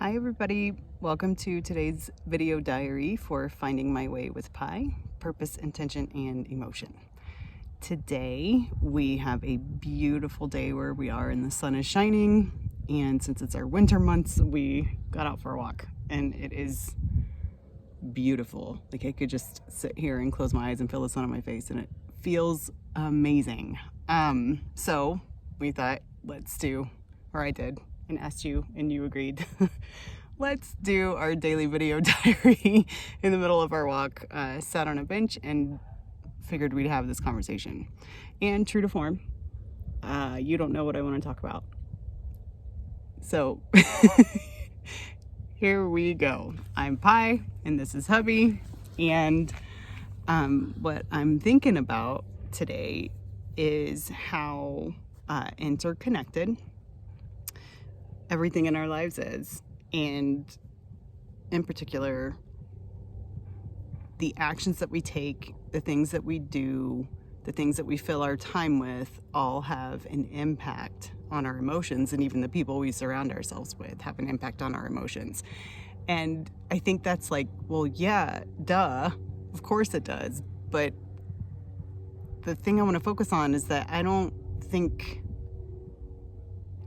Hi everybody, welcome to today's video diary for Finding My Way with Pie, Purpose, Intention, and Emotion. Today we have a beautiful day where we are and the sun is shining, and since it's our winter months, we got out for a walk and it is beautiful. Like I could just sit here and close my eyes and feel the sun on my face and it feels amazing. So we thought I did and asked you and you agreed. Let's do our daily video diary in the middle of our walk. Sat on a bench and figured we'd have this conversation. And true to form, you don't know what I want to talk about. So here we go. I'm Pie and this is Hubby. And what I'm thinking about today is how interconnected everything in our lives is, and in particular the actions that we take, the things that we do, the things that we fill our time with all have an impact on our emotions, and even the people we surround ourselves with have an impact on our emotions. And I think that's like, well, yeah, duh, of course it does. But the thing I want to focus on is that I don't think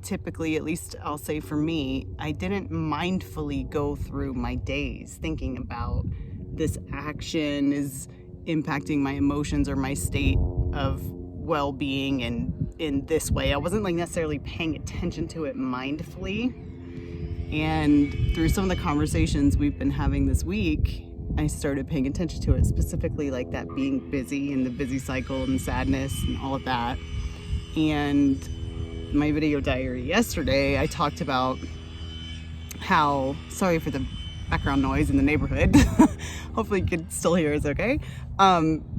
typically, at least I'll say for me, I didn't mindfully go through my days thinking about this action is impacting my emotions or my state of well-being, and in this way I wasn't like necessarily paying attention to it mindfully. And through some of the conversations we've been having this week, I started paying attention to it, specifically like that being busy and the busy cycle and sadness and all of that. And my video diary yesterday, I talked about how, sorry for the background noise in the neighborhood, hopefully you can still hear us okay.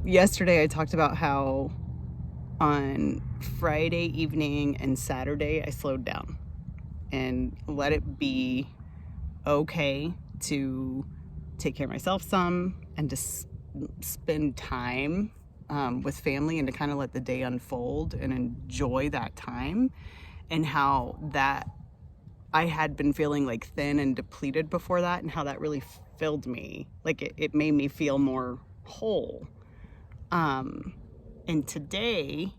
Yesterday I talked about how on Friday evening and Saturday I slowed down and let it be okay to take care of myself some and to spend time with family and to kind of let the day unfold and enjoy that time. And how that I had been feeling like thin and depleted before that, and how that really filled me. Like it made me feel more whole. And today,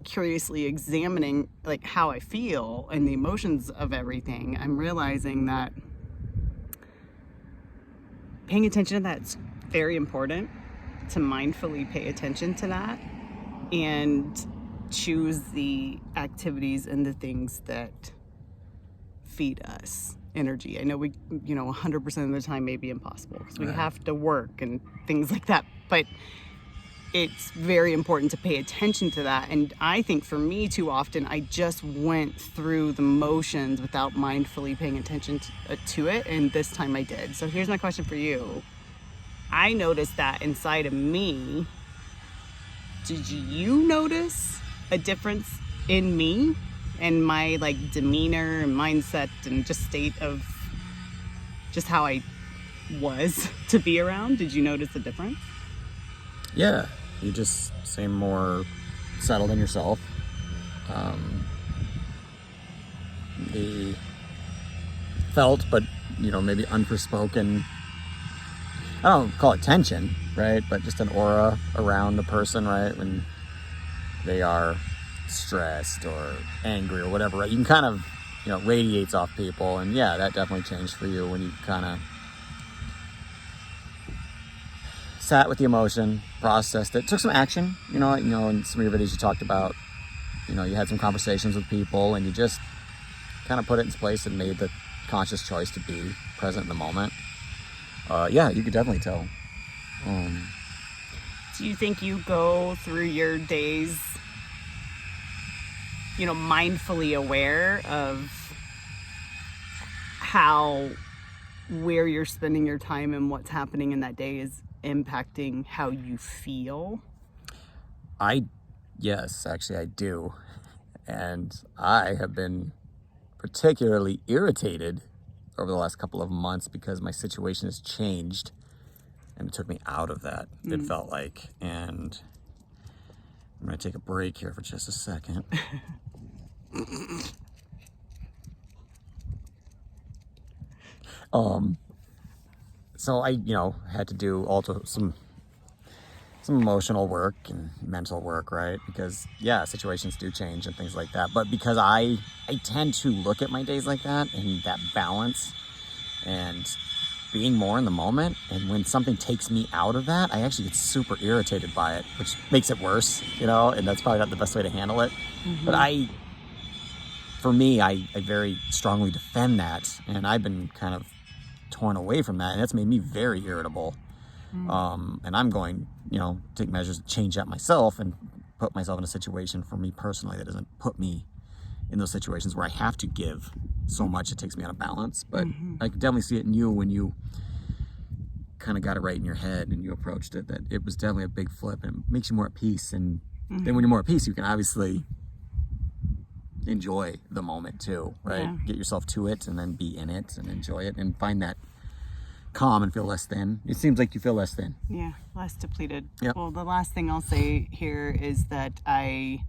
curiously examining like how I feel and the emotions of everything, I'm realizing that paying attention to that's very important, to mindfully pay attention to that and choose the activities and the things that feed us energy. I know 100% of the time may be impossible because we have to work and things like that, but it's very important to pay attention to that. And I think for me, too often I just went through the motions without mindfully paying attention to it, and this time I did. So here's my question for you. I noticed that inside of me. Did you notice a difference in me and my like demeanor and mindset and just state of just how I was to be around? Did you notice a difference? Yeah, you just seem more settled in yourself. The felt, but maybe unforespoken, I don't call it tension, right? But just an aura around the person, right? When they are stressed or angry or whatever, right? You can kind of, radiates off people. And yeah, that definitely changed for you when you kind of sat with the emotion, processed it, took some action, in some of your videos you talked about, you had some conversations with people and you just kind of put it in place and made the conscious choice to be present in the moment. Yeah, you could definitely tell. Do you think you go through your days, mindfully aware of where you're spending your time and what's happening in that day is impacting how you feel? Yes, actually I do. And I have been particularly irritated over the last couple of months because my situation has changed and it took me out of that, it felt like. And I'm going to take a break here for just a second. So I, had to do also some emotional work and mental work, right? Because situations do change and things like that. But because I tend to look at my days like that and that balance and being more in the moment, and when something takes me out of that, I actually get super irritated by it, which makes it worse, and that's probably not the best way to handle it. Mm-hmm. But for me, I very strongly defend that, and I've been kind of torn away from that, and that's made me very irritable. And I'm going, take measures to change that myself and put myself in a situation for me personally that doesn't put me in those situations where I have to give so much it takes me out of balance. But I can definitely see it in you when you kind of got it right in your head and you approached it, that it was definitely a big flip, and it makes you more at peace. And then when you're more at peace, you can obviously enjoy the moment too, right? Yeah. Get yourself to it and then be in it and enjoy it and find that calm and feel less thin. It seems like you feel less thin. Yeah, less depleted. Yep. Well, the last thing I'll say here is that I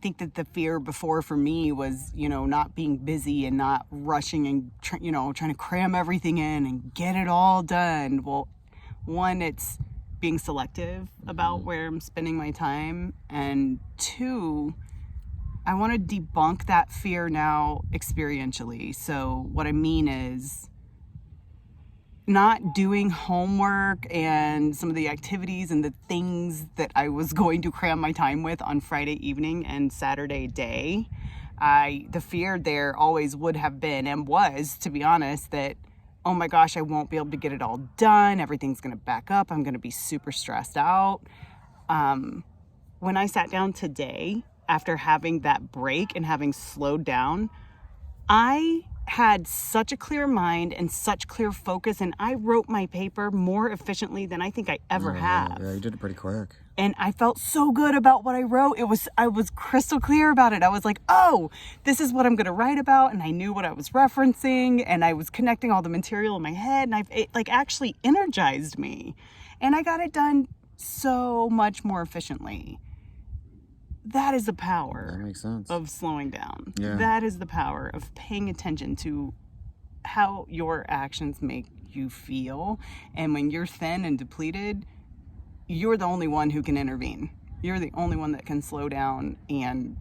think that the fear before for me was, not being busy and not rushing and, trying to cram everything in and get it all done. Well, one, it's being selective about where I'm spending my time. And two, I want to debunk that fear now experientially. So what I mean is not doing homework and some of the activities and the things that I was going to cram my time with on Friday evening and Saturday day. The fear there always would have been, and was, to be honest, that, oh my gosh, I won't be able to get it all done. Everything's going to back up. I'm going to be super stressed out. When I sat down today, after having that break and having slowed down, I had such a clear mind and such clear focus, and I wrote my paper more efficiently than I think I ever have. Yeah, you did it pretty quick. And I felt so good about what I wrote. I was crystal clear about it. I was like, oh, this is what I'm going to write about. And I knew what I was referencing, and I was connecting all the material in my head, and it actually energized me. And I got it done so much more efficiently. That is the power That makes sense. of slowing down. Yeah. That is the power of paying attention to how your actions make you feel. And when you're thin and depleted, you're the only one who can intervene. You're the only one that can slow down and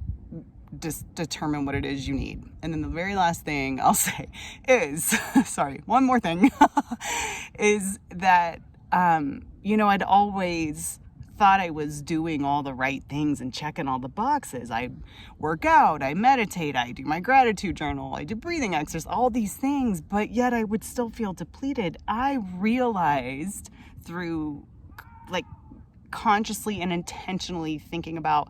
just determine what it is you need. And then the very last thing I'll say is, one more thing, is that, I'd always thought I was doing all the right things and checking all the boxes. I work out, I meditate, I do my gratitude journal, I do breathing exercises, all these things, but yet I would still feel depleted. I realized through consciously and intentionally thinking about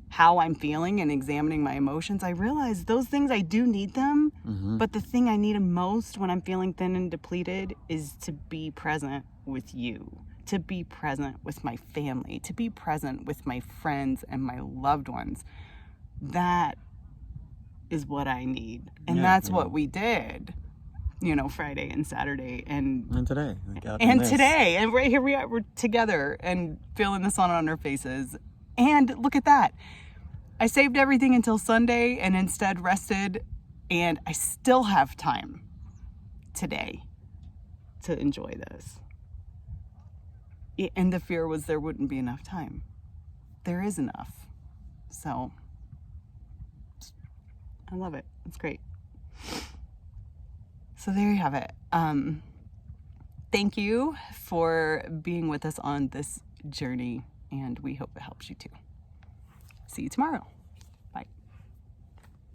how I'm feeling and examining my emotions, I realized those things, I do need them, but the thing I need most when I'm feeling thin and depleted is to be present with you, to be present with my family, to be present with my friends and my loved ones. That is what I need. And that's what we did, Friday and Saturday and today. Today. And right here we are, we're together and feeling the sun on our faces. And look at that. I saved everything until Sunday and instead rested, and I still have time today to enjoy this. And the fear was there wouldn't be enough time. There is enough. So I love it. It's great. So there you have it. Thank you for being with us on this journey, and we hope it helps you too. See you tomorrow.